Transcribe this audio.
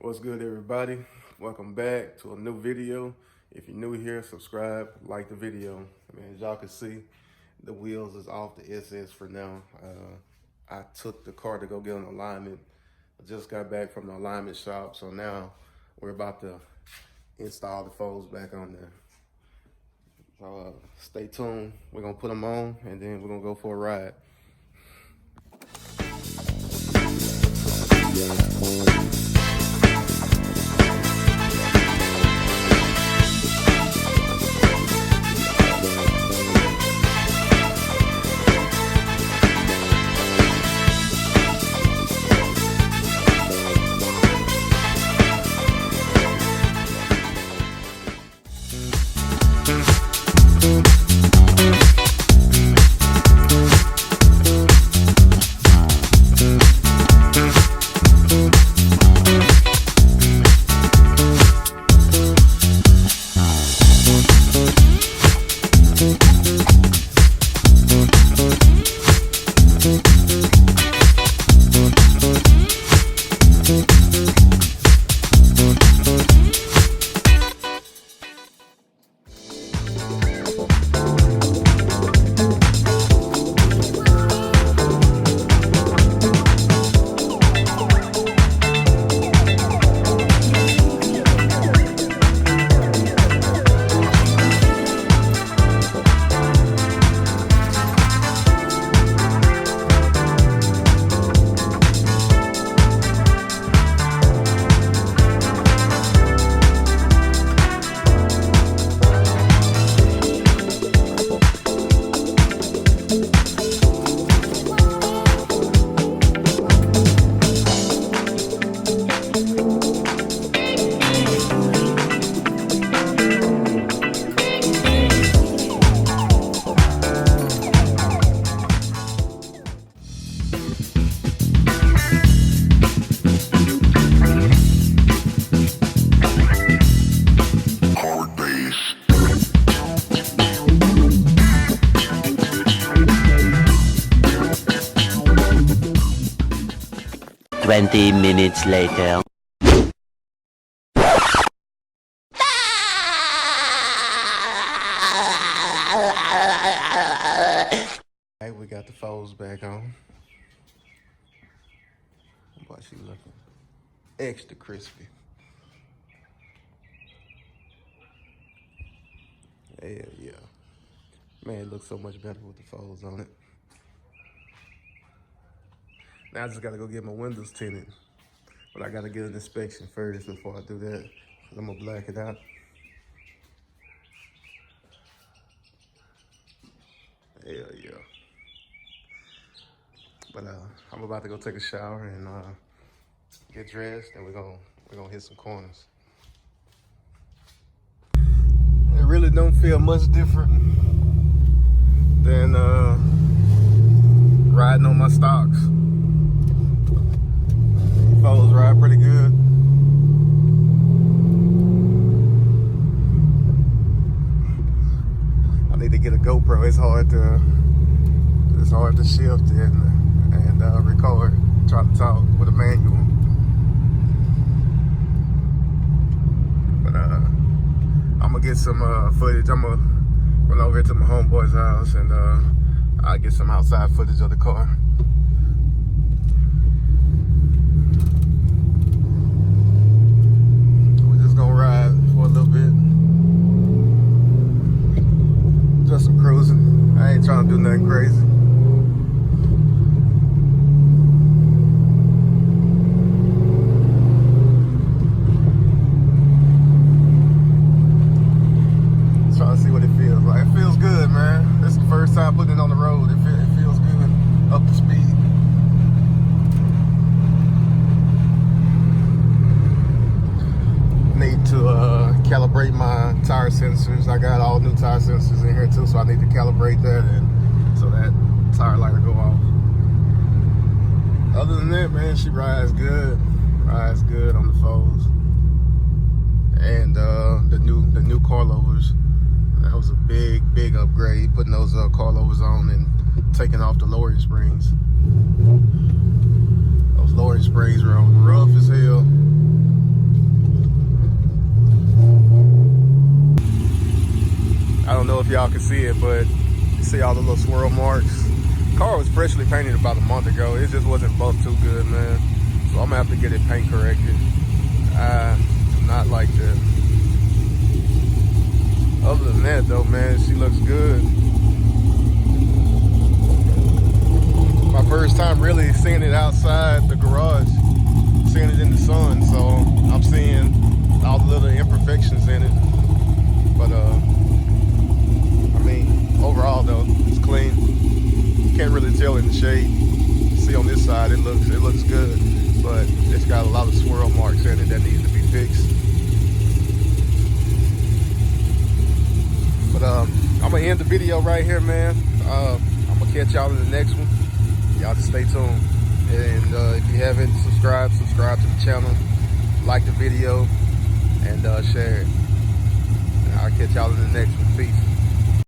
What's good, everybody? Welcome back to a new video. If you're new here, subscribe, like the video. As y'all can see, the wheels is off the SS for now. I took the car to go get an alignment. I just got back from the alignment shop, so now we're about to install the folds back on there. So stay tuned. We're gonna put them on, and then we're gonna go for a ride. Twenty minutes later. Hey, we got the folds back on. Boy, she looking extra crispy. Yeah. Man, it looks so much better with the folds on it. Now I just gotta go get my windows tinted. But I gotta get an inspection first before I do that. Cause I'm gonna black it out. Hell yeah. But I'm about to go take a shower and get dressed, and we're gonna hit some corners. It really don't feel much different than riding on my stocks. Folds ride pretty good. I need to get a GoPro. It's hard to shift and record. Try to talk with a manual. But I'm gonna get some footage. I'm gonna run over here to my homeboy's house and I'll get some outside footage of the car. Gonna ride for a little bit. Just some cruising. I ain't trying to do nothing crazy. Trying to see what it feels like. It feels good, man. This is the first time putting it on the road. It feels good. Up to speed. Need to calibrate my tire sensors. I got all new tire sensors in here too, so I need to calibrate that and so that tire light will go off. Other than that, man, she rides good. Rides good on the folds. And the new coilovers. That was a big upgrade, putting those coilovers on and taking off the lowering springs. Those lowering springs were rough as hell. if y'all can see it, but you see all the little swirl marks. Car was freshly painted about a month ago. It just wasn't buffed too good, man. So I'm gonna have to get it paint corrected. I do not like that. Other than that though, man, she looks good. My first time really seeing it outside the garage, seeing it in the sun, so I'm seeing all the little imperfections in it. But I mean, overall though, it's clean. You can't really tell in the shade. See on this side, it looks good, but it's got a lot of swirl marks in it that needs to be fixed. But I'm gonna end the video right here, man. I'm gonna catch y'all in the next one. Y'all just stay tuned. And if you haven't subscribed to the channel, like the video, and share it. And I'll catch y'all in the next one. Peace.